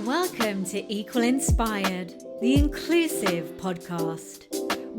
Welcome to Equal Inspired, the inclusive podcast,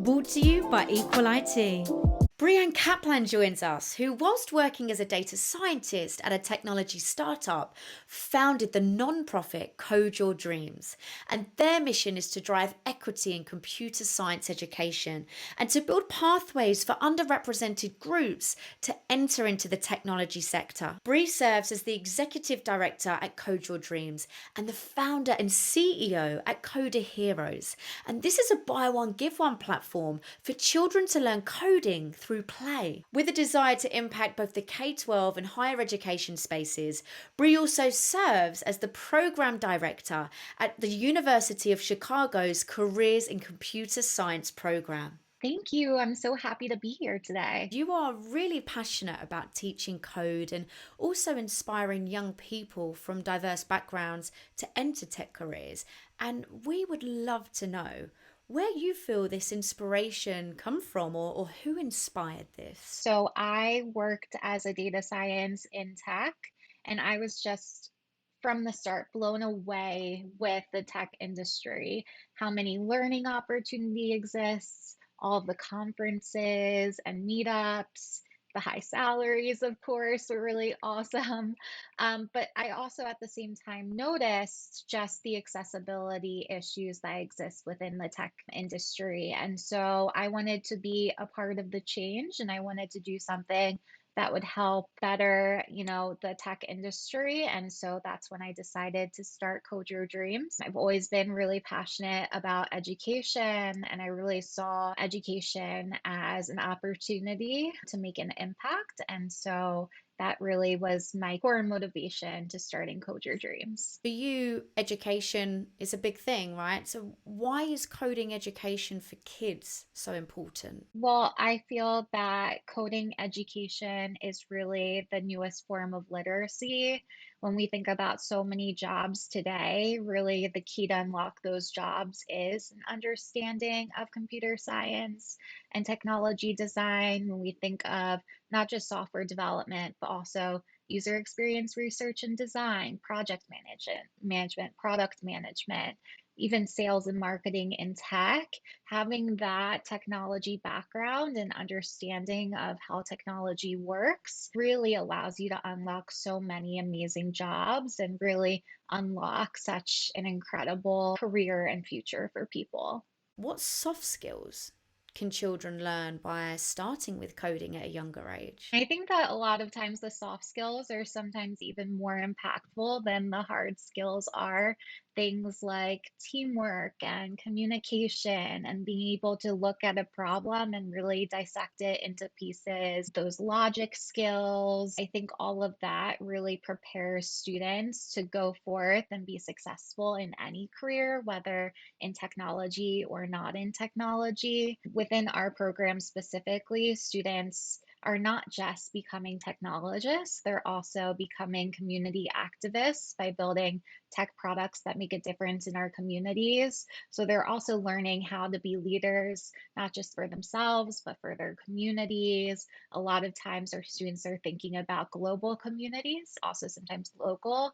brought to you by Equal IT. Brianne Caplan joins us, who, whilst working as a data scientist at a technology startup, founded the non-profit Code Your Dreams. And their mission is to drive equity in computer science education and to build pathways for underrepresented groups to enter into the technology sector. Bri serves as the executive director at Code Your Dreams and the founder and CEO at CoderHeroes. And this is a buy one, give one platform for children to learn coding through play. With a desire to impact both the K-12 and higher education spaces, Bri also serves as the program director at the University of Chicago's Careers in Computer Science program. Thank you. I'm so happy to be here today. You are really passionate about teaching code and also inspiring young people from diverse backgrounds to enter tech careers. And we would love to know where you feel this inspiration come from, or who inspired this. So, I worked as a data science in tech, and I was just from the start blown away with the tech industry, how many learning opportunity exists, all of the conferences and meetups. The high salaries, of course, were really awesome. But I also, at the same time, noticed just the accessibility issues that exist within the tech industry. And so I wanted to be a part of the change and I wanted to do something that would help better, the tech industry. And so that's when I decided to start Code Your Dreams. I've always been really passionate about education, and I really saw education as an opportunity to make an impact. And so that really was my core motivation to starting Code Your Dreams. For you, education is a big thing, right? So, why is coding education for kids so important? Well, I feel that coding education is really the newest form of literacy. When we think about so many jobs today, really the key to unlock those jobs is an understanding of computer science and technology design. When we think of not just software development, but also user experience research and design, project management, product management, even sales and marketing in tech, having that technology background and understanding of how technology works really allows you to unlock so many amazing jobs and really unlock such an incredible career and future for people. What soft skills can children learn by starting with coding at a younger age? I think that a lot of times the soft skills are sometimes even more impactful than the hard skills are. Things like teamwork and communication and being able to look at a problem and really dissect it into pieces, those logic skills. I think all of that really prepares students to go forth and be successful in any career, whether in technology or not in technology. Within our program specifically, students are not just becoming technologists, they're also becoming community activists by building tech products that make a difference in our communities. So they're also learning how to be leaders, not just for themselves, but for their communities. A lot of times, our students are thinking about global communities, also sometimes local.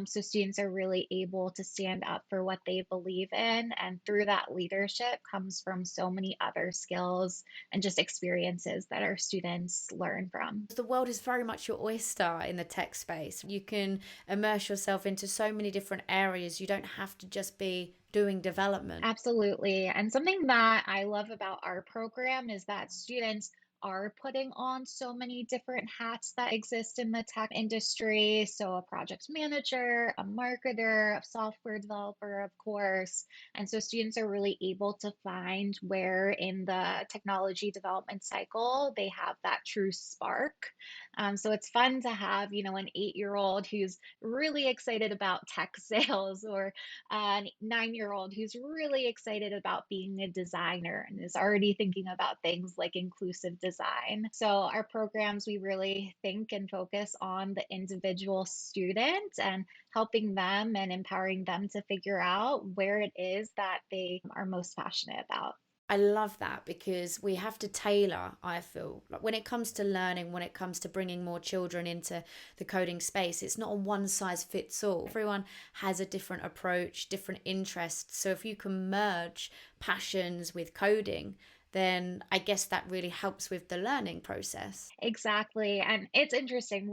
So students are really able to stand up for what they believe in. And through that leadership comes from so many other skills and just experiences that our students learn from. The world is very much your oyster in the tech space. You can immerse yourself into so many different areas. You don't have to just be doing development. Absolutely. And something that I love about our program is that students are putting on so many different hats that exist in the tech industry. So, a project manager, a marketer, a software developer, of course. And so, students are really able to find where in the technology development cycle they have that true spark. So, it's fun to have, an 8-year old who's really excited about tech sales, or a 9-year old who's really excited about being a designer and is already thinking about things like inclusive design. So, our programs, we really think and focus on the individual student and helping them and empowering them to figure out where it is that they are most passionate about. I love that because we have to tailor, I feel, like when it comes to learning, when it comes to bringing more children into the coding space, it's not a one size fits all. Everyone has a different approach, different interests. So if you can merge passions with coding, then I guess that really helps with the learning process. Exactly. And it's interesting.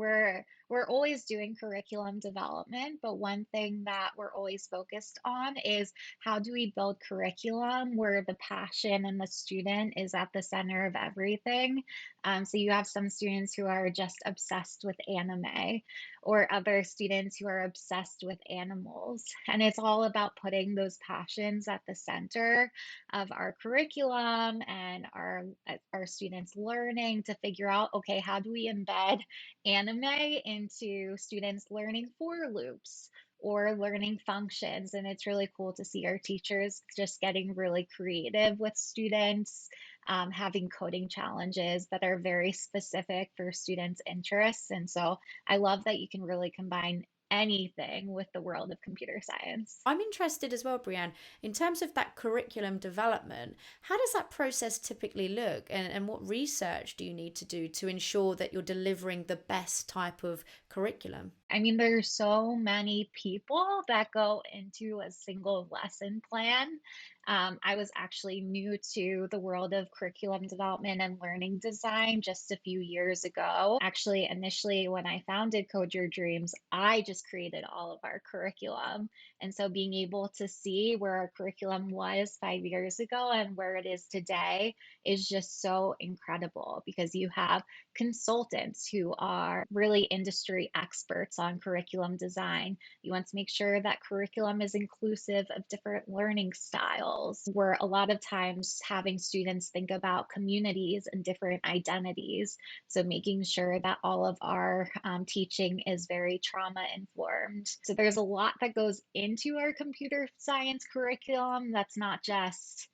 We're always doing curriculum development, but one thing that we're always focused on is how do we build curriculum where the passion and the student is at the center of everything. So you have some students who are just obsessed with anime, or other students who are obsessed with animals. And it's all about putting those passions at the center of our curriculum and our students learning to figure out, okay, how do we embed anime into students learning for loops or learning functions? And it's really cool to see our teachers just getting really creative with students, having coding challenges that are very specific for students' interests. And so I love that you can really combine anything with the world of computer science. I'm interested as well, Brianne, in terms of that curriculum development, how does that process typically look, and what research do you need to do to ensure that you're delivering the best type of curriculum? I mean, there's so many people that go into a single lesson plan. I was actually new to the world of curriculum development and learning design just a few years ago. Actually, initially, when I founded Code Your Dreams, I just created all of our curriculum. And so being able to see where our curriculum was 5 years ago and where it is today is just so incredible because you have consultants who are really industry experts on curriculum design. You want to make sure that curriculum is inclusive of different learning styles. We're a lot of times having students think about communities and different identities. So making sure that all of our teaching is very trauma informed. So there's a lot that goes into our computer science curriculum that's not just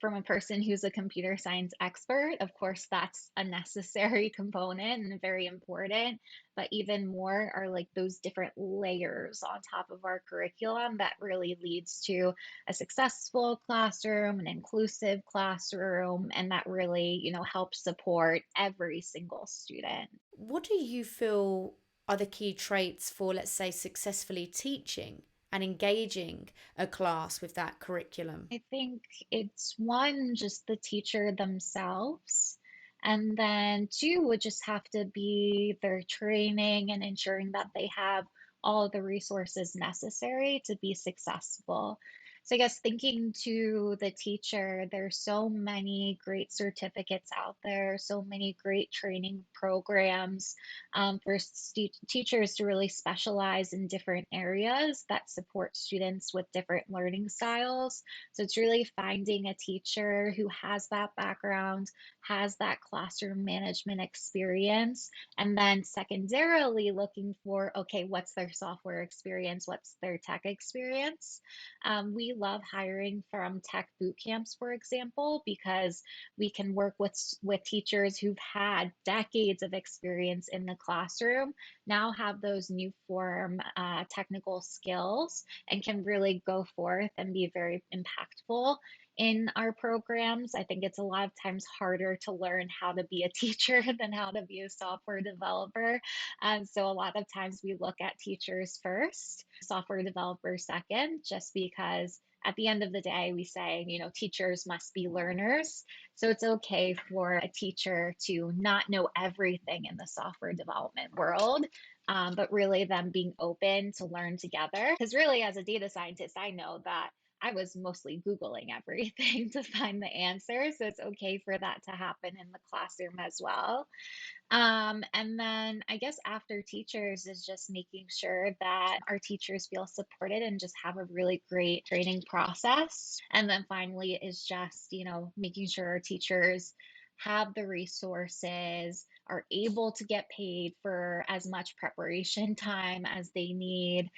from a person who's a computer science expert. Of course, that's a necessary component and very important, but even more are like those different layers on top of our curriculum that really leads to a successful classroom, an inclusive classroom, and that really, helps support every single student. What do you feel are the key traits for, let's say, successfully teaching and engaging a class with that curriculum? I think it's one, just the teacher themselves. And then two would just have to be their training and ensuring that they have all the resources necessary to be successful. So I guess thinking to the teacher, there's so many great certificates out there, so many great training programs for teachers to really specialize in different areas that support students with different learning styles. So it's really finding a teacher who has that background, has that classroom management experience, and then secondarily looking for, okay, what's their software experience? What's their tech experience? We love hiring from tech boot camps, for example, because we can work with teachers who've had decades of experience in the classroom, now have those new form technical skills, and can really go forth and be very impactful in our programs. I think it's a lot of times harder to learn how to be a teacher than how to be a software developer. So a lot of times we look at teachers first, software developers second, just because at the end of the day, we say, teachers must be learners. So it's okay for a teacher to not know everything in the software development world, but really them being open to learn together. Because really, as a data scientist, I know that I was mostly Googling everything to find the answer. So it's okay for that to happen in the classroom as well. And then I guess after teachers is just making sure that our teachers feel supported and just have a really great training process. And then finally is just, making sure our teachers have the resources, are able to get paid for as much preparation time as they need,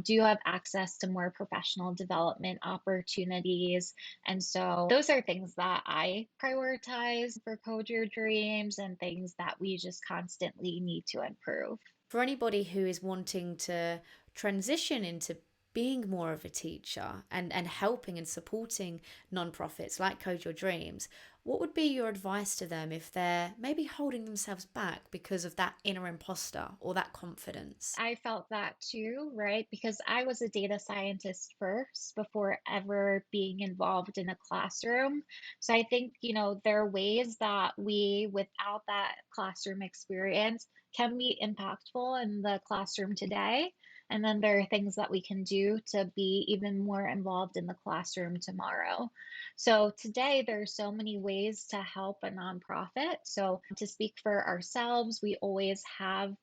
do have access to more professional development opportunities. And so those are things that I prioritize for Code Your Dreams and things that we just constantly need to improve. For anybody who is wanting to transition into being more of a teacher and helping and supporting nonprofits like Code Your Dreams, what would be your advice to them if they're maybe holding themselves back because of that inner imposter or that confidence? I felt that too, right? Because I was a data scientist first before ever being involved in a classroom. So I think, there are ways that we, without that classroom experience, can be impactful in the classroom today. And then there are things that we can do to be even more involved in the classroom tomorrow. So today, there are so many ways to help a nonprofit. So to speak for ourselves, we always have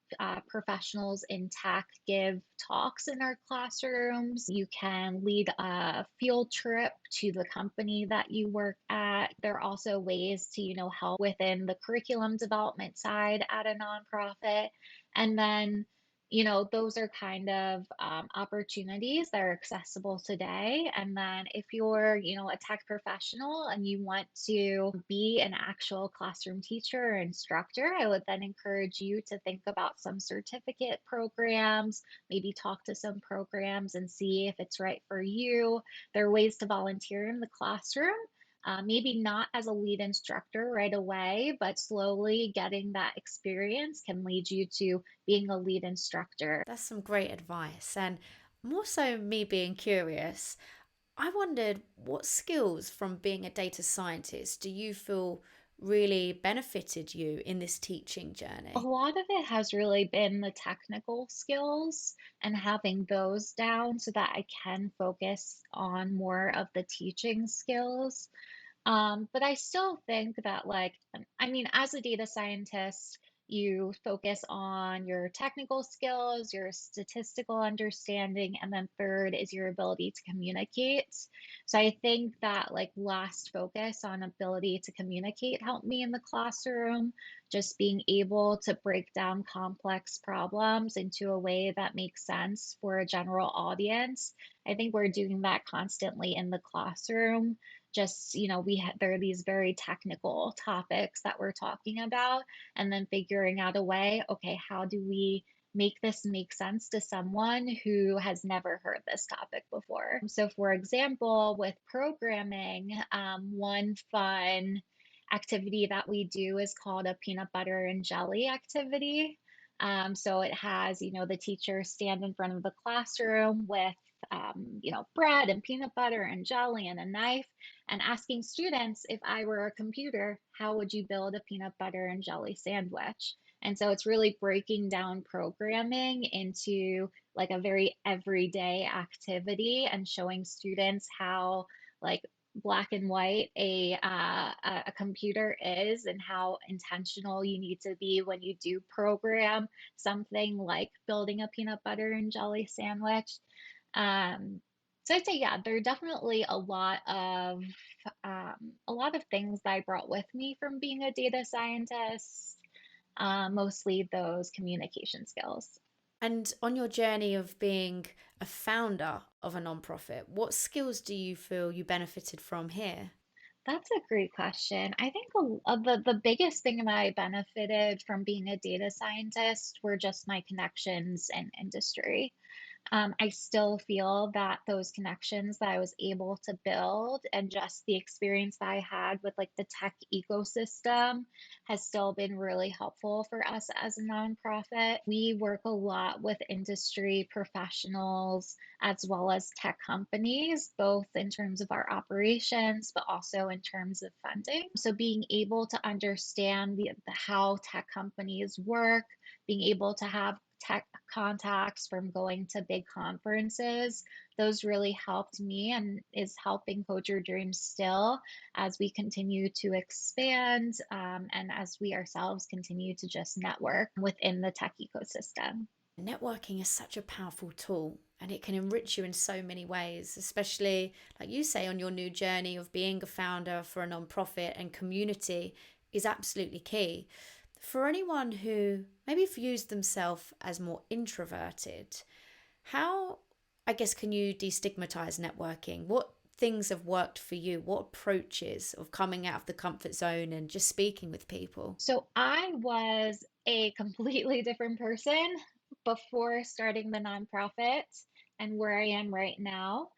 professionals in tech give talks in our classrooms. You can lead a field trip to the company that you work at. There are also ways to, help within the curriculum development side at a nonprofit. And then those are kind of opportunities that are accessible today. And then if you're, a tech professional and you want to be an actual classroom teacher or instructor, I would then encourage you to think about some certificate programs, maybe talk to some programs and see if it's right for you. There are ways to volunteer in the classroom. Maybe not as a lead instructor right away, but slowly getting that experience can lead you to being a lead instructor. That's some great advice. And more so, me being curious, I wondered what skills from being a data scientist do you feel really benefited you in this teaching A journey? lot of it has really been the technical skills and having those down so that I can focus on more of the teaching skills. But I still think that, like, I mean, as a data scientist, you focus on your technical skills, your statistical understanding, and then third is your ability to communicate. So I think that, like, last focus on ability to communicate helped me in the classroom, just being able to break down complex problems into a way that makes sense for a general audience. I think we're doing that constantly in the classroom. Just, there are these very technical topics that we're talking about, and then figuring out a way, okay, how do we make this make sense to someone who has never heard this topic before? So, for example, with programming, one fun activity that we do is called a peanut butter and jelly activity. So it has, the teacher stand in front of the classroom with bread and peanut butter and jelly and a knife, and asking students, if I were a computer, how would you build a peanut butter and jelly sandwich? And so it's really breaking down programming into like a very everyday activity and showing students how, like, black and white a computer is, and how intentional you need to be when you do program something like building a peanut butter and jelly sandwich. So I'd say, yeah, there are definitely a lot of things that I brought with me from being a data scientist, mostly those communication skills. And on your journey of being a founder of a nonprofit, what skills do you feel you benefited from here? That's a great question. I think the biggest thing that I benefited from being a data scientist were just my connections and industry. I still feel that those connections that I was able to build and just the experience that I had with, like, the tech ecosystem has still been really helpful for us as a nonprofit. We work a lot with industry professionals as well as tech companies, both in terms of our operations, but also in terms of funding. So being able to understand how tech companies work, being able to have tech contacts from going to big conferences, those really helped me and is helping Code Your Dreams still as we continue to expand, and as we ourselves continue to just network within the tech ecosystem. Networking is such a powerful tool and it can enrich you in so many ways, especially, like you say, on your new journey of being a founder for a nonprofit, and community is absolutely key. For anyone who maybe views themselves as more introverted, how, I guess, can you destigmatize networking? What things have worked for you? What approaches of coming out of the comfort zone and just speaking with people? So I was a completely different person before starting the nonprofit. and where I am right now,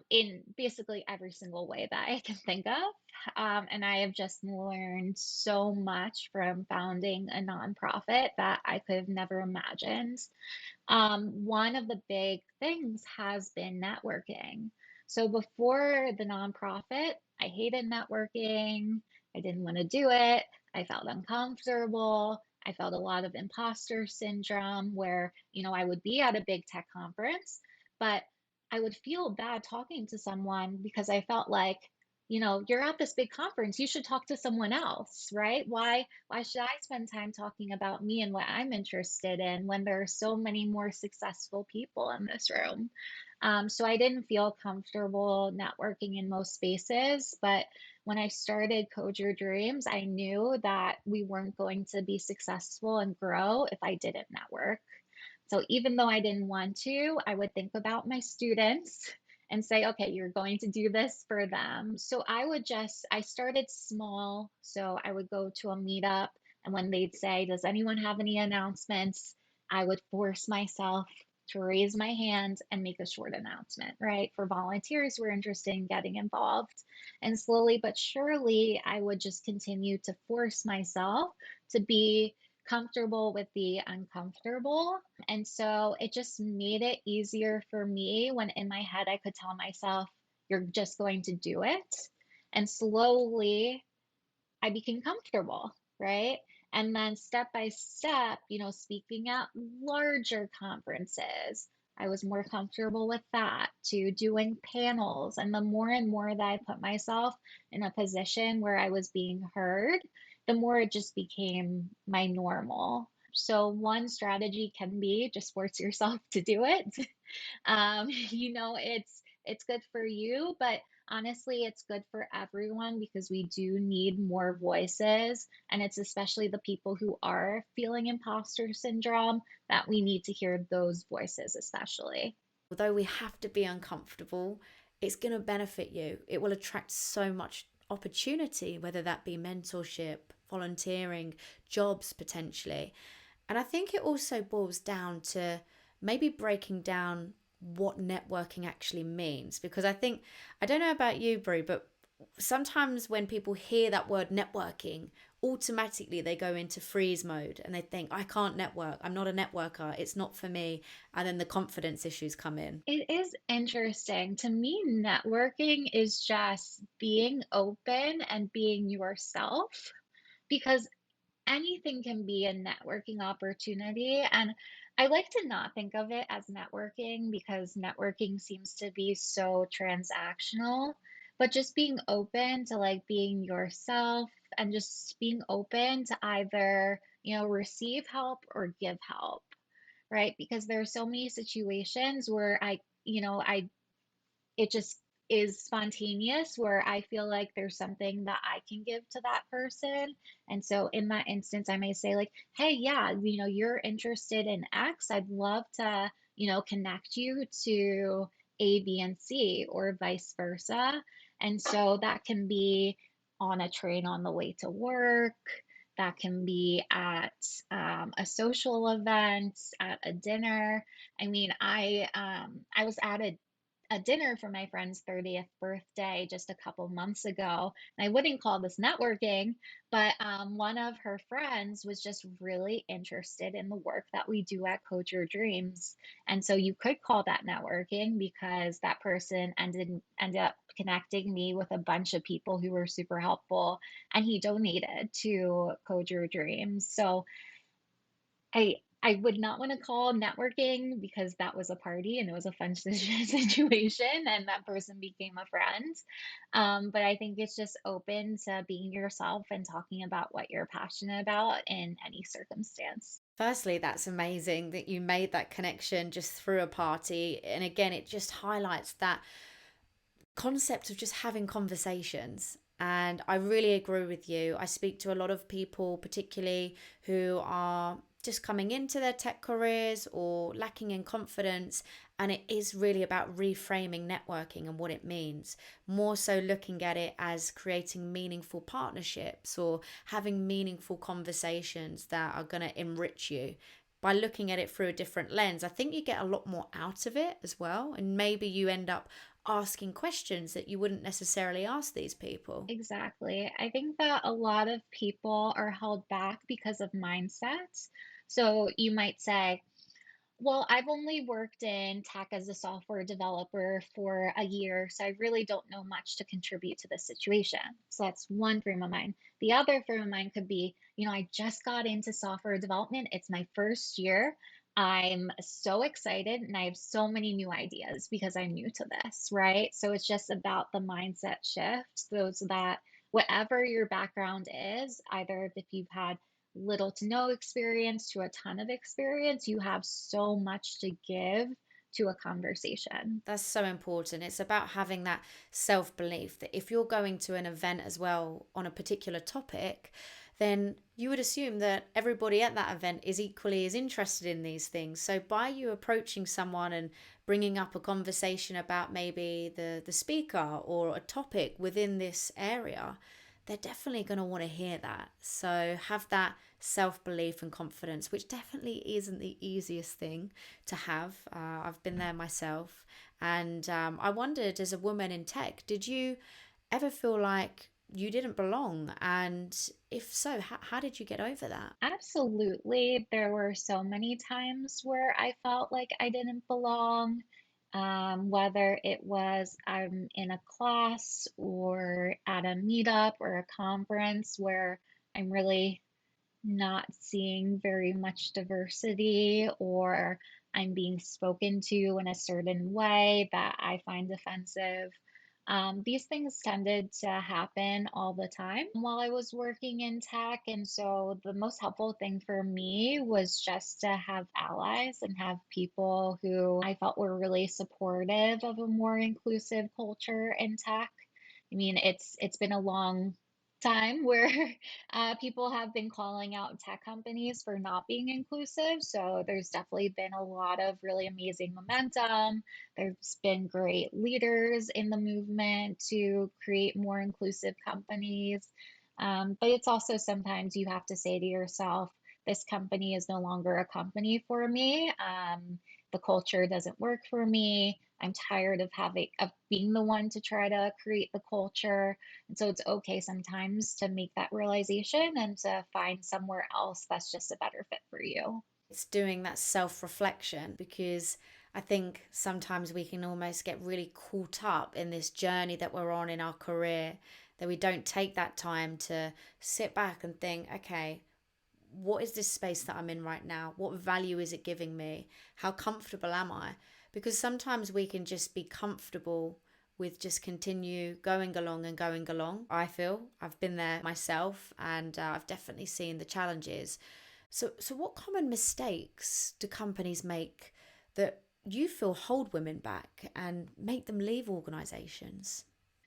in basically every single way that I can think of. And I have just learned so much from founding a nonprofit that I could have never imagined. One of the big things has been networking. So before the nonprofit, I hated networking. I didn't want to do it. I felt uncomfortable. I felt a lot of imposter syndrome where, I would be at a big tech conference, but I would feel bad talking to someone because I felt like, you're at this big conference, you should talk to someone else, right? Why should I spend time talking about me and what I'm interested in when there are so many more successful people in this room? So I didn't feel comfortable networking in most spaces, but when I started Code Your Dreams, I knew that we weren't going to be successful and grow if I didn't network. So even though I didn't want to, I would think about my students and say, okay, you're going to do this for them. So I started small. So I would go to a meetup, and when they'd say, does anyone have any announcements? I would force myself to raise my hand and make a short announcement, right? For volunteers who are interested in getting involved. And slowly but surely, I would just continue to force myself to be comfortable with the uncomfortable. And so it just made it easier for me when in my head I could tell myself, you're just going to do it. And slowly I became comfortable, right? And then step by step, speaking at larger conferences, I was more comfortable with that, to doing panels. And the more and more that I put myself in a position where I was being heard, the more it just became my normal. So one strategy can be just force yourself to do it. It's good for you, but honestly, it's good for everyone because we do need more voices. And it's especially the people who are feeling imposter syndrome that we need to hear those voices, especially. Although we have to be uncomfortable, it's going to benefit you. It will attract so much opportunity, whether that be mentorship, volunteering, jobs potentially. And I think it also boils down to maybe breaking down what networking actually means. Because I don't know about you, Brie, but sometimes when people hear that word networking, automatically they go into freeze mode and they think, I can't network. I'm not a networker. It's not for me. And then the confidence issues come in. It is interesting. To me, networking is just being open and being yourself, because anything can be a networking opportunity. And I like to not think of it as networking because networking seems to be so transactional, but just being open to like being yourself and just being open to either, receive help or give help, right? Because there are so many situations where it just is spontaneous where I feel like there's something that I can give to that person. And so in that instance, I may say, like, hey, yeah, you're interested in X. I'd love to, connect you to A, B, and C, or vice versa. And so that can be on a train on the way to work. That can be at a social event, at a dinner. I mean, I was at a dinner for my friend's 30th birthday just a couple months ago. And I wouldn't call this networking, but one of her friends was just really interested in the work that we do at Code Your Dreams. And so you could call that networking because that person ended up connecting me with a bunch of people who were super helpful, and he donated to Code Your Dreams. So I would not want to call networking because that was a party and it was a fun situation and that person became a friend. But I think it's just open to being yourself and talking about what you're passionate about in any circumstance. Firstly, that's amazing that you made that connection just through a party. And again, it just highlights that concept of just having conversations. And I really agree with you. I speak to a lot of people, particularly who are just coming into their tech careers or lacking in confidence. And it is really about reframing networking and what it means, more so looking at it as creating meaningful partnerships or having meaningful conversations that are going to enrich you. by looking at it through a different lens, I think you get a lot more out of it as well. And maybe you end up asking questions that you wouldn't necessarily ask these people. Exactly. I think that a lot of people are held back because of mindsets. So you might say, well, I've only worked in tech as a software developer for a year, so I really don't know much to contribute to this situation. So that's one frame of mind. The other frame of mind could be, I just got into software development. It's my first year. I'm so excited and I have so many new ideas because I'm new to this, right? So it's just about the mindset shift so that whatever your background is, either if you've had little to no experience to a ton of experience, you have so much to give to a conversation. That's so important. It's about having that self belief that if you're going to an event as well on a particular topic, then you would assume that everybody at that event is equally as interested in these things. So by you approaching someone and bringing up a conversation about maybe the speaker or a topic within this area, they're definitely going to want to hear that. So have that self belief and confidence, which definitely isn't the easiest thing to have. I've been there myself. And I wondered, as a woman in tech, did you ever feel like you didn't belong? And if so, how did you get over that? Absolutely. There were so many times where I felt like I didn't belong, whether it was I'm in a class or at a meetup or a conference where I'm really not seeing very much diversity, or I'm being spoken to in a certain way that I find offensive. These things tended to happen all the time while I was working in tech. And so the most helpful thing for me was just to have allies and have people who I felt were really supportive of a more inclusive culture in tech. I mean, it's been a long time where people have been calling out tech companies for not being inclusive. So there's definitely been a lot of really amazing momentum. There's been great leaders in the movement to create more inclusive companies. But it's also sometimes you have to say to yourself, this company is no longer a company for me. The culture doesn't work for me. I'm tired of being the one to try to create the culture. And so it's okay sometimes to make that realization and to find somewhere else that's just a better fit for you. It's doing that self reflection, because I think sometimes we can almost get really caught up in this journey that we're on in our career, that we don't take that time to sit back and think, okay, what is this space that I'm in right now? What value is it giving me? How comfortable am I? Because sometimes we can just be comfortable with just continue going along and going along. I feel I've been there myself, and I've definitely seen the challenges. So what common mistakes do companies make that you feel hold women back and make them leave organizations?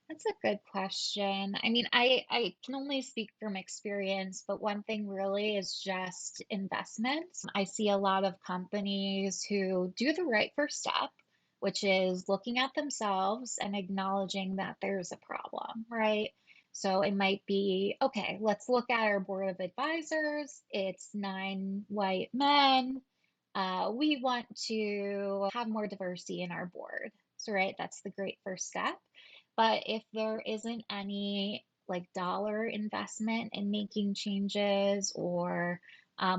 That's a good question. I mean, I can only speak from experience, but one thing really is just investments. I see a lot of companies who do the right first step, which is looking at themselves and acknowledging that there's a problem, right? So it might be, okay, let's look at our board of advisors. It's nine white men. We want to have more diversity in our board. So, right, that's the great first step. But if there isn't any like dollar investment in making changes, or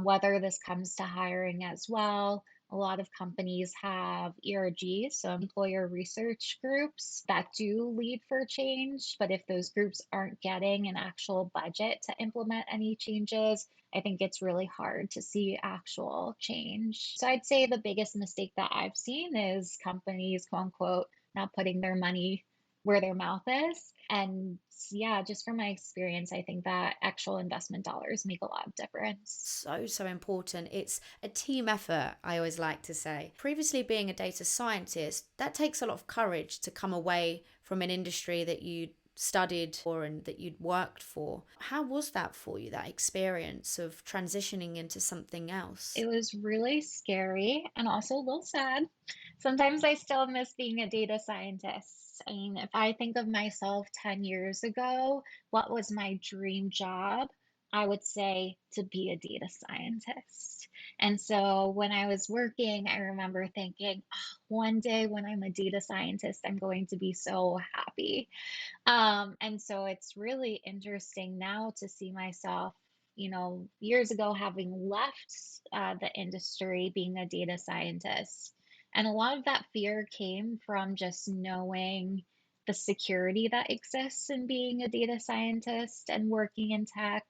whether this comes to hiring as well, a lot of companies have ERGs, so employer research groups that do lead for change. But if those groups aren't getting an actual budget to implement any changes, I think it's really hard to see actual change. So I'd say the biggest mistake that I've seen is companies, quote unquote, not putting their money where their mouth is. And yeah, just from my experience, I think that actual investment dollars make a lot of difference. So important. It's a team effort, I always like to say. Previously being a data scientist, that takes a lot of courage to come away from an industry that you studied for and that you'd worked for. How was that for you, that experience of transitioning into something else? It was really scary and also a little sad. Sometimes I still miss being a data scientist. I mean, if I think of myself 10 years ago, what was my dream job? I would say to be a data scientist. And so when I was working, I remember thinking, "Oh, one day when I'm a data scientist, I'm going to be so happy." And so it's really interesting now to see myself, years ago having left the industry, being a data scientist. And a lot of that fear came from just knowing the security that exists in being a data scientist and working in tech.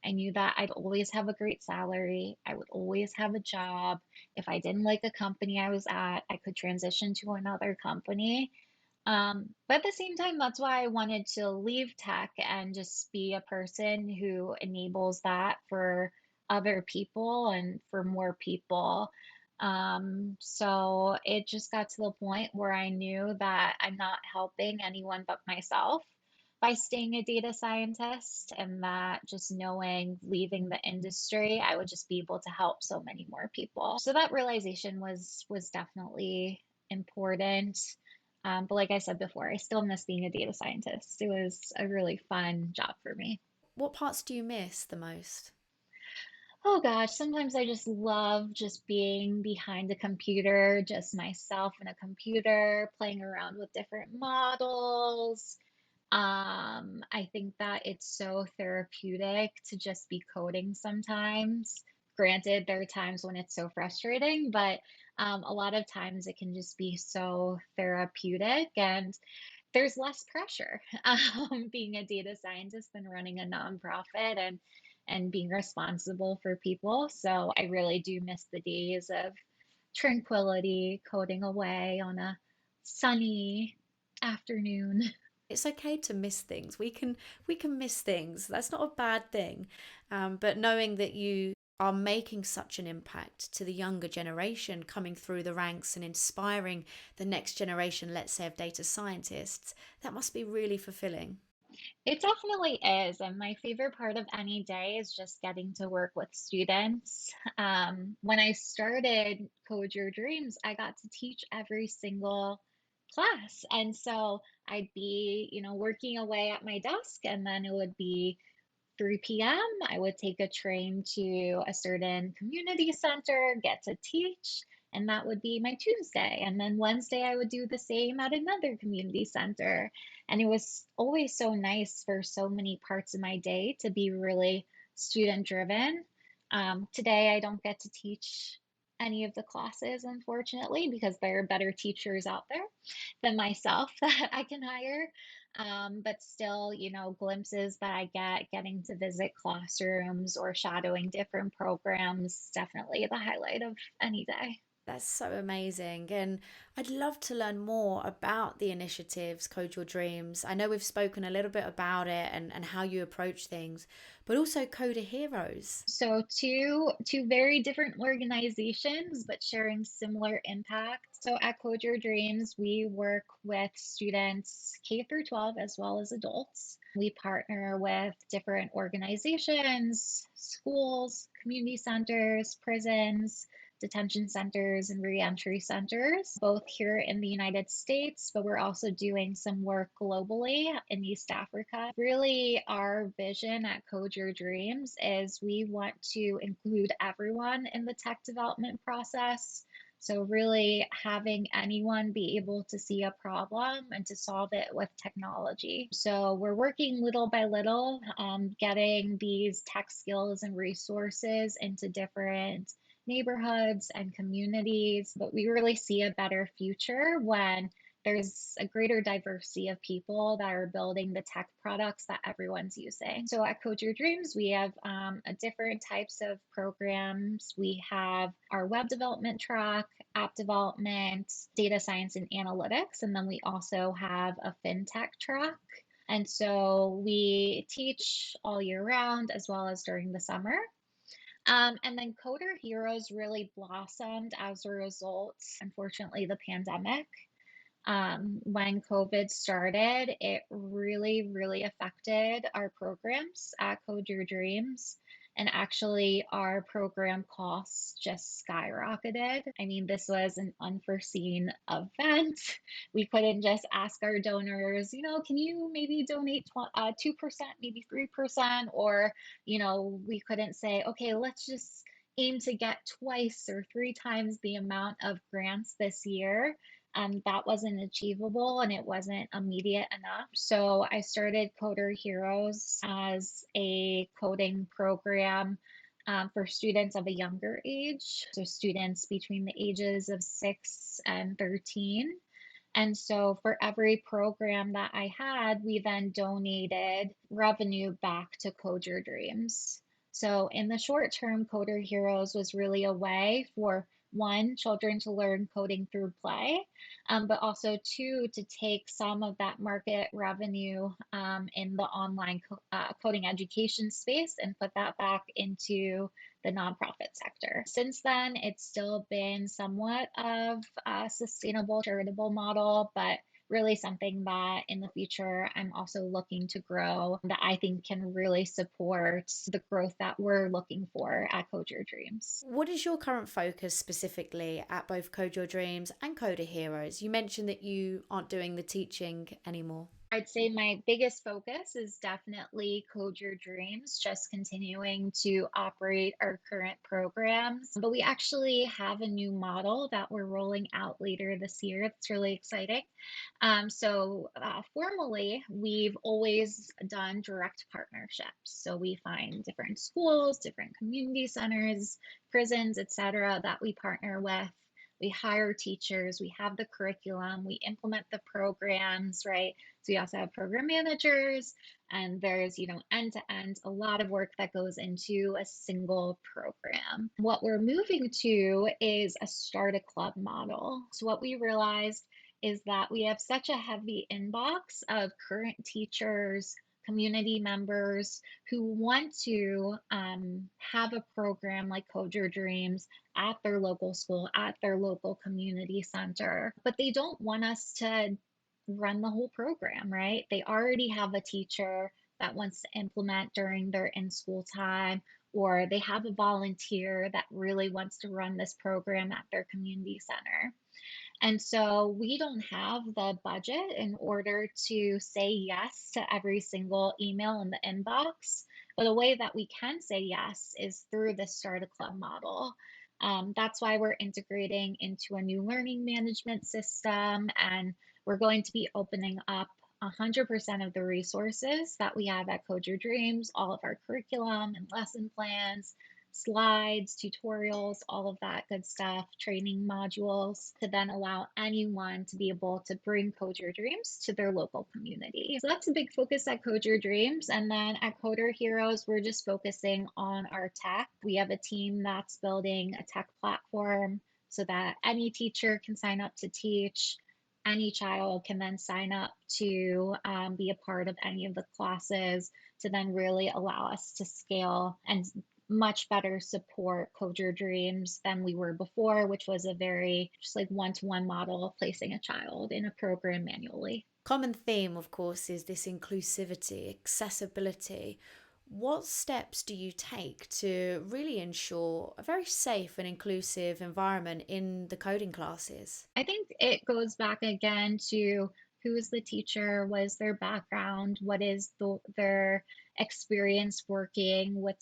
I knew that I'd always have a great salary. I would always have a job. If I didn't like a company I was at, I could transition to another company. But at the same time, that's why I wanted to leave tech and just be a person who enables that for other people and for more people. So it just got to the point where I knew that I'm not helping anyone but myself by staying a data scientist, and that just knowing leaving the industry, I would just be able to help so many more people. So that realization was definitely important. But like I said before, I still miss being a data scientist. It was a really fun job for me. What parts do you miss the most? Oh gosh, sometimes I just love just being behind a computer, just myself and a computer, playing around with different models. I think that it's so therapeutic to just be coding sometimes. Granted, there are times when it's so frustrating, but a lot of times it can just be so therapeutic, and there's less pressure being a data scientist than running a nonprofit and being responsible for people. So I really do miss the days of tranquility, coding away on a sunny afternoon. It's okay to miss things. We can miss things. That's not a bad thing. But knowing that you are making such an impact to the younger generation coming through the ranks and inspiring the next generation, let's say, of data scientists, that must be really fulfilling. It definitely is. And my favorite part of any day is just getting to work with students. When I started Code Your Dreams, I got to teach every single class. And so I'd be, working away at my desk, and then it would be 3 p.m., I would take a train to a certain community center, get to teach, and that would be my Tuesday. And then Wednesday, I would do the same at another community center. And it was always so nice for so many parts of my day to be really student driven. Today, I don't get to teach any of the classes, unfortunately, because there are better teachers out there than myself that I can hire. But still, glimpses that I get getting to visit classrooms or shadowing different programs, definitely the highlight of any day. That's so amazing. And I'd love to learn more about the initiatives, Code Your Dreams. I know we've spoken a little bit about it and how you approach things, but also Coder Heroes. So two very different organizations, but sharing similar impact. So at Code Your Dreams, we work with students K through 12 as well as adults. We partner with different organizations, schools, community centers, prisons, detention centers, and reentry centers, both here in the United States, but we're also doing some work globally in East Africa. Really, our vision at Code Your Dreams is we want to include everyone in the tech development process. So, really having anyone be able to see a problem and to solve it with technology. So, we're working little by little, getting these tech skills and resources into different neighborhoods and communities, but we really see a better future when there's a greater diversity of people that are building the tech products that everyone's using. So at Code Your Dreams, we have different types of programs. We have our web development track, app development, data science and analytics, and then we also have a fintech track. And so we teach all year round as well as during the summer. And then CoderHeroes really blossomed as a result, unfortunately, the pandemic. When COVID started, it really, really affected our programs at Code Your Dreams. And actually, our program costs just skyrocketed. I mean, this was an unforeseen event. We couldn't just ask our donors, can you maybe donate 2%, maybe 3%? Or, we couldn't say, okay, let's just aim to get twice or three times the amount of grants this year. That wasn't achievable and it wasn't immediate enough. So I started CoderHeroes as a coding program for students of a younger age, so students between the ages of 6 and 13. And so for every program that I had, we then donated revenue back to Code Your Dreams. So in the short term, Coder Heroes was really a way for one, children to learn coding through play, but also two, to take some of that market revenue in the online coding education space and put that back into the nonprofit sector. Since then, it's still been somewhat of a sustainable, charitable model, but really something that in the future I'm also looking to grow that I think can really support the growth that we're looking for at Code Your Dreams. What is your current focus specifically at both Code Your Dreams and Coder Heroes? You mentioned that you aren't doing the teaching anymore. I'd say my biggest focus is definitely Code Your Dreams, just continuing to operate our current programs. But we actually have a new model that we're rolling out later this year. It's really exciting. Formally, we've always done direct partnerships. So we find different schools, different community centers, prisons, etc., that we partner with. We hire teachers, we have the curriculum, we implement the programs, right? So we also have program managers, and there's, end to end, a lot of work that goes into a single program. What we're moving to is a start a club model. So what we realized is that we have such a heavy inbox of current teachers, community members who want to have a program like Code Your Dreams at their local school, at their local community center, but they don't want us to run the whole program, right? They already have a teacher that wants to implement during their in school time, or they have a volunteer that really wants to run this program at their community center. And so we don't have the budget in order to say yes to every single email in the inbox. But a way that we can say yes is through the Start a Club model. That's why we're integrating into a new learning management system, and we're going to be opening up 100% of the resources that we have at Code Your Dreams, all of our curriculum and lesson plans, slides, tutorials, all of that good stuff, training modules, to then allow anyone to be able to bring Code Your Dreams to their local community. So that's a big focus at Code Your Dreams. And then at Coder Heroes, we're just focusing on our tech. We have a team that's building a tech platform so that any teacher can sign up to teach. Any child can then sign up to be a part of any of the classes, to then really allow us to scale and much better support Code Your Dreams than we were before, which was a very just like one-to-one model of placing a child in a program manually. Common theme, of course, is this inclusivity, accessibility. What steps do you take to really ensure a very safe and inclusive environment in the coding classes? I think it goes back again to who is the teacher, what is their background, what is their experience working with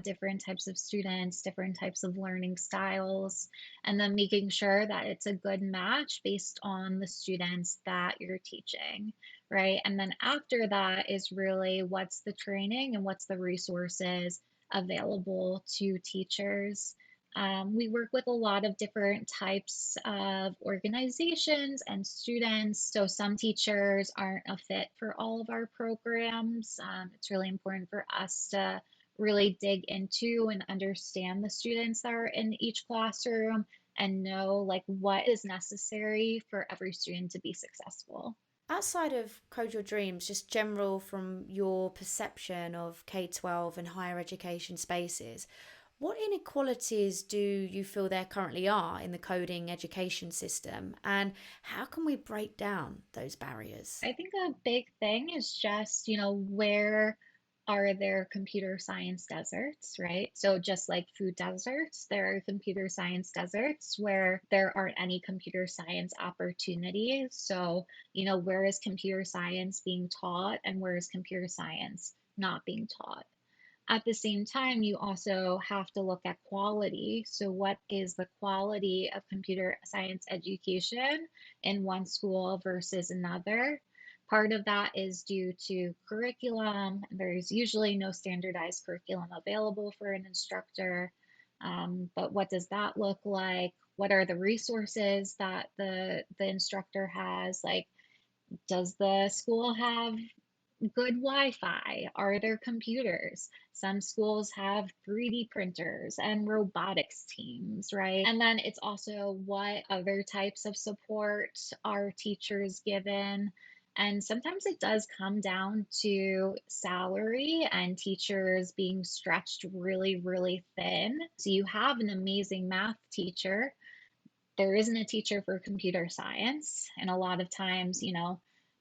different types of students, different types of learning styles, and then making sure that it's a good match based on the students that you're teaching, right? And then after that is really what's the training and what's the resources available to teachers. We work with a lot of different types of organizations and students. So some teachers aren't a fit for all of our programs. It's really important for us to really dig into and understand the students that are in each classroom and know like what is necessary for every student to be successful. Outside of Code Your Dreams, just general from your perception of K-12 and higher education spaces, what inequalities do you feel there currently are in the coding education system, and how can we break down those barriers? I think a big thing is just, where are there computer science deserts, right? So just like food deserts, there are computer science deserts where there aren't any computer science opportunities. So, where is computer science being taught and where is computer science not being taught? At the same time, you also have to look at quality. So, what is the quality of computer science education in one school versus another? Part of that is due to curriculum. There's usually no standardized curriculum available for an instructor. But what does that look like? What are the resources that the instructor has? Like, does the school have good Wi-Fi? Are there computers? Some schools have 3D printers and robotics teams, right? And then it's also what other types of support are teachers given? And sometimes it does come down to salary and teachers being stretched really, really thin. So you have an amazing math teacher, there isn't a teacher for computer science. And a lot of times,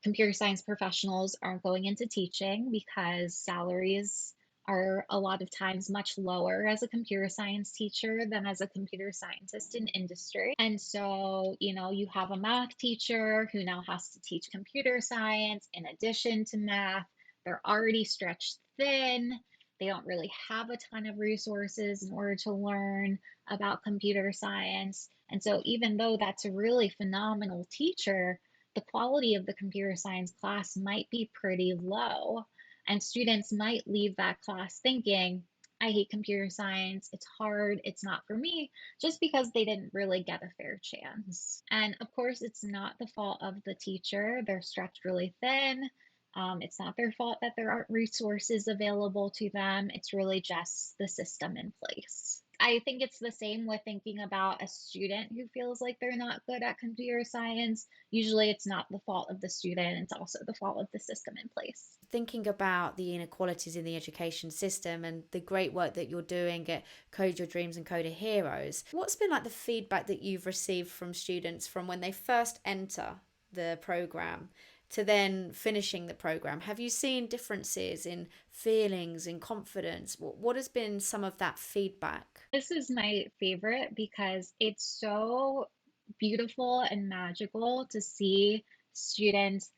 computer science professionals aren't going into teaching because salaries are a lot of times much lower as a computer science teacher than as a computer scientist in industry. And so, you have a math teacher who now has to teach computer science in addition to math. They're already stretched thin. They don't really have a ton of resources in order to learn about computer science. And so, even though that's a really phenomenal teacher, the quality of the computer science class might be pretty low. And students might leave that class thinking, I hate computer science, it's hard, it's not for me, just because they didn't really get a fair chance. And of course, it's not the fault of the teacher, they're stretched really thin. It's not their fault that there aren't resources available to them. It's really just the system in place. I think it's the same with thinking about a student who feels like they're not good at computer science. Usually it's not the fault of the student, it's also the fault of the system in place. Thinking about the inequalities in the education system and the great work that you're doing at Code Your Dreams and CoderHeroes, what's been like the feedback that you've received from students from when they first enter the program to then finishing the program? Have you seen differences in feelings, in confidence? What has been some of that feedback? This is my favorite because it's so beautiful and magical to see students'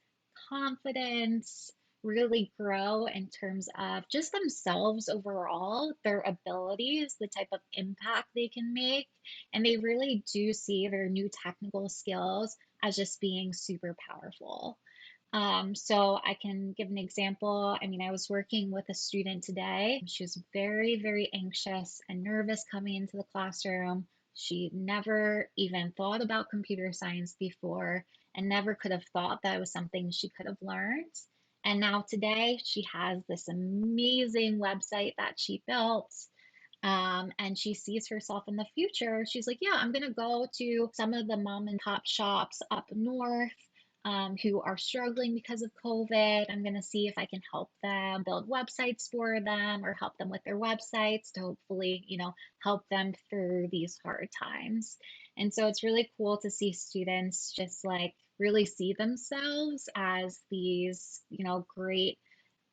confidence really grow in terms of just themselves overall, their abilities, the type of impact they can make. And they really do see their new technical skills as just being super powerful. So I can give an example. I mean, I was working with a student today. She was very, very anxious and nervous coming into the classroom. She never even thought about computer science before and never could have thought that was something she could have learned. And now today, she has this amazing website that she built. And she sees herself in the future. She's like, yeah, I'm going to go to some of the mom and pop shops up north who are struggling because of COVID. I'm going to see if I can help them build websites for them or help them with their websites to hopefully, help them through these hard times. And so it's really cool to see students just like really see themselves as these, great,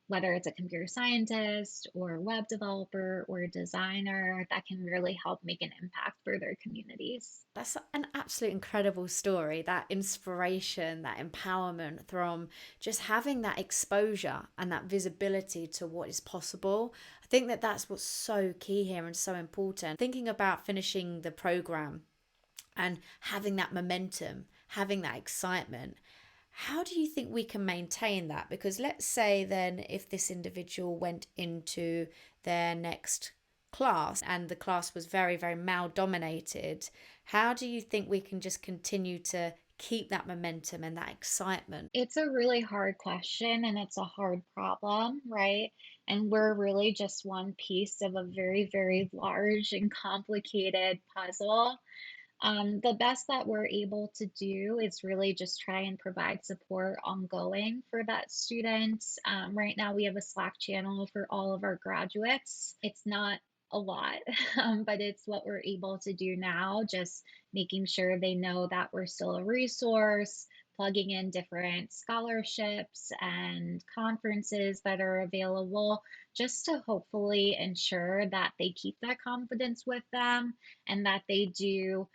whether it's a computer scientist or web developer or a designer that can really help make an impact for their communities. That's an absolute incredible story. That inspiration, that empowerment from just having that exposure and that visibility to what is possible. I think that that's what's so key here and so important. Thinking about finishing the program and having that momentum, having that excitement. How do you think we can maintain that? Because let's say then if this individual went into their next class and the class was very, very male dominated, how do you think we can just continue to keep that momentum and that excitement? It's a really hard question and it's a hard problem, right? And we're really just one piece of a very, very large and complicated puzzle. The best that we're able to do is really just try and provide support ongoing for that student. Right now, we have a Slack channel for all of our graduates. It's not a lot, but it's what we're able to do now, just making sure they know that we're still a resource, plugging in different scholarships and conferences that are available just to hopefully ensure that they keep that confidence with them and that they do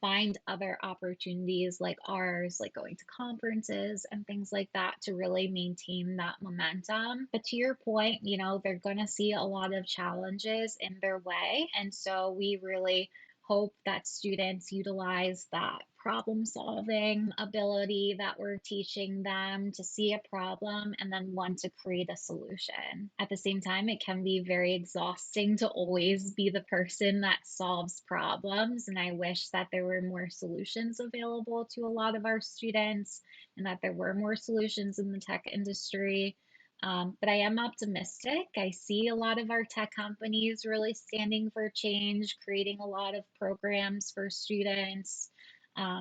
find other opportunities like ours, like going to conferences and things like that, to really maintain that momentum. But to your point, they're going to see a lot of challenges in their way. And so we really hope that students utilize that problem solving ability that we're teaching them to see a problem and then want to create a solution. At the same time, it can be very exhausting to always be the person that solves problems. And I wish that there were more solutions available to a lot of our students and that there were more solutions in the tech industry. But I am optimistic. I see a lot of our tech companies really standing for change, creating a lot of programs for students.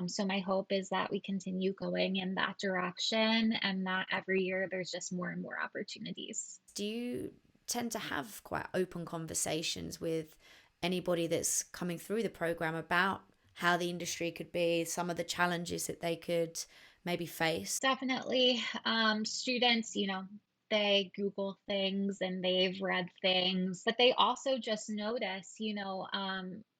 So my hope is that we continue going in that direction and that every year there's just more and more opportunities. Do you tend to have quite open conversations with anybody that's coming through the program about how the industry could be, some of the challenges that they could maybe face? Definitely. Students, they Google things and they've read things, but they also just notice,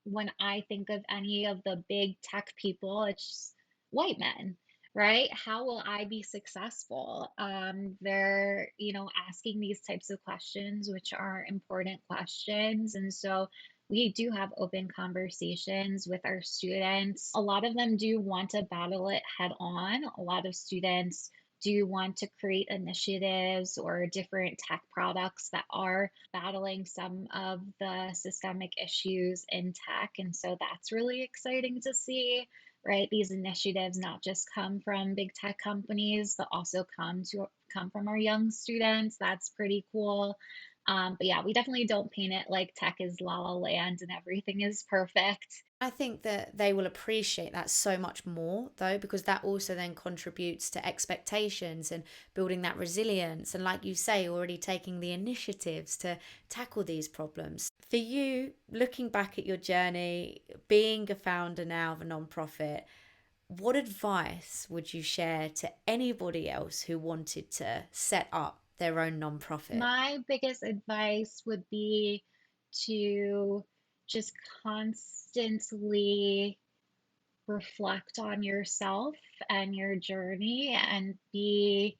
when I think of any of the big tech people, it's just white men, right? How will I be successful? They're, asking these types of questions, which are important questions. And so we do have open conversations with our students. A lot of them do want to battle it head on. A lot of students do want to create initiatives or different tech products that are battling some of the systemic issues in tech. And so that's really exciting to see, right? These initiatives not just come from big tech companies, but also come from our young students. That's pretty cool. But yeah, we definitely don't paint it like tech is la la land and everything is perfect. I think that they will appreciate that so much more, though, because that also then contributes to expectations and building that resilience. And, like you say, already taking the initiatives to tackle these problems. For you, looking back at your journey, being a founder now of a nonprofit, what advice would you share to anybody else who wanted to set up their own nonprofit? My biggest advice would be to just constantly reflect on yourself and your journey and be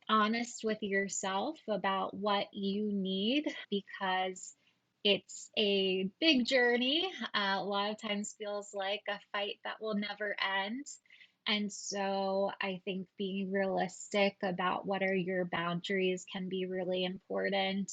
honest with yourself about what you need because it's a big journey. A lot of times feels like a fight that will never end. And so I think being realistic about what are your boundaries can be really important.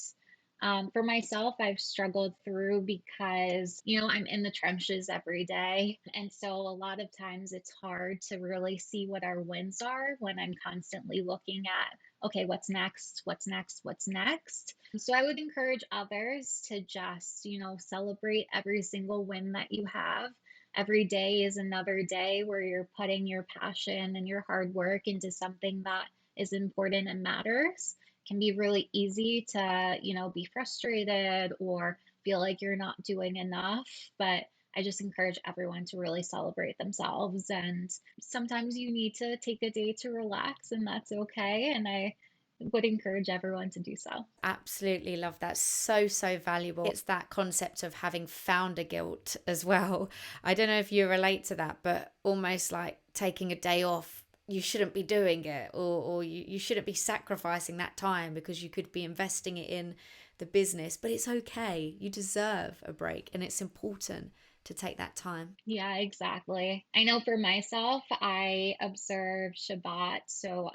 For myself, I've struggled through because, I'm in the trenches every day. And so a lot of times it's hard to really see what our wins are when I'm constantly looking at, okay, what's next? What's next? What's next? So I would encourage others to just, celebrate every single win that you have. Every day is another day where you're putting your passion and your hard work into something that is important and matters. Can be really easy to, be frustrated or feel like you're not doing enough. But I just encourage everyone to really celebrate themselves. And sometimes you need to take a day to relax, and that's okay. And I would encourage everyone to do so. Absolutely love that. So, so valuable. It's that concept of having founder guilt as well. I don't know if you relate to that, but almost like taking a day off, you shouldn't be doing it, or you shouldn't be sacrificing that time because you could be investing it in the business. But it's okay. You deserve a break, and it's important to take that time. Yeah, exactly. I know for myself, I observe Shabbat. So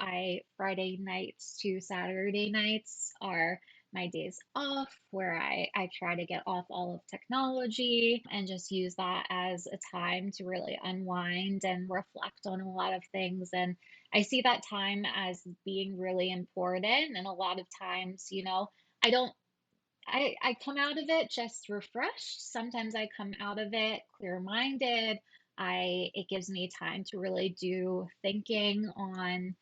Friday nights to Saturday nights are my days off where I try to get off all of technology and just use that as a time to really unwind and reflect on a lot of things. And I see that time as being really important. And a lot of times, I don't I come out of it just refreshed. Sometimes I come out of it clear-minded. It gives me time to really do thinking on,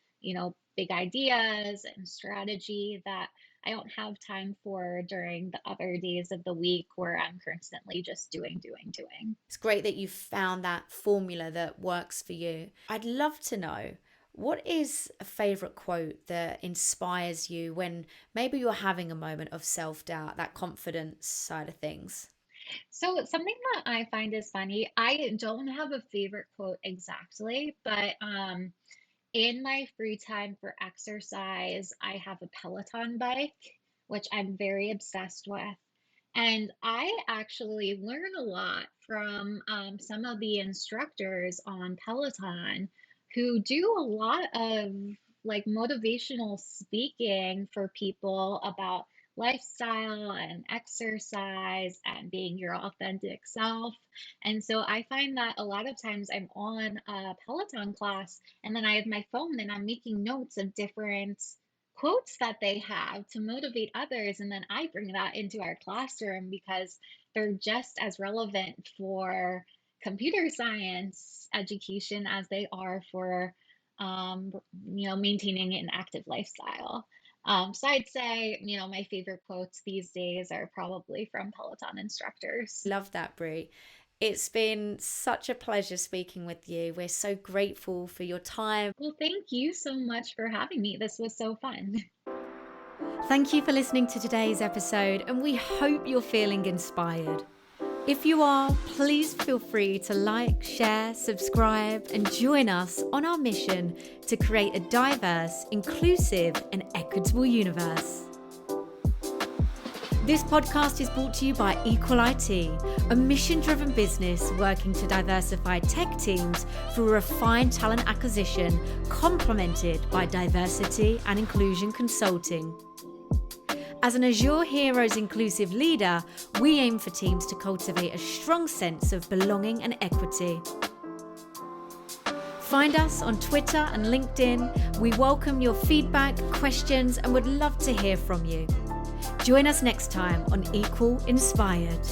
big ideas and strategy that I don't have time for during the other days of the week where I'm constantly just doing, doing, doing. It's great that you found that formula that works for you. I'd love to know, what is a favorite quote that inspires you when maybe you're having a moment of self doubt, that confidence side of things? So something that I find is funny, I don't have a favorite quote exactly, but in my free time for exercise, I have a Peloton bike, which I'm very obsessed with. And I actually learn a lot from some of the instructors on Peloton who do a lot of like motivational speaking for people about lifestyle and exercise and being your authentic self. And so I find that a lot of times I'm on a Peloton class and then I have my phone and I'm making notes of different quotes that they have to motivate others. And then I bring that into our classroom because they're just as relevant for computer science education as they are for, maintaining an active lifestyle. So I'd say, my favorite quotes these days are probably from Peloton instructors. Love that, Brie. It's been such a pleasure speaking with you. We're so grateful for your time. Well, thank you so much for having me. This was so fun. Thank you for listening to today's episode, and we hope you're feeling inspired. If you are, please feel free to like, share, subscribe, and join us on our mission to create a diverse, inclusive, and equitable universe. This podcast is brought to you by Equality, a mission-driven business working to diversify tech teams through refined talent acquisition, complemented by diversity and inclusion consulting. As an Azure Heroes inclusive leader, we aim for teams to cultivate a strong sense of belonging and equity. Find us on Twitter and LinkedIn. We welcome your feedback, questions, and would love to hear from you. Join us next time on Equal Inspired.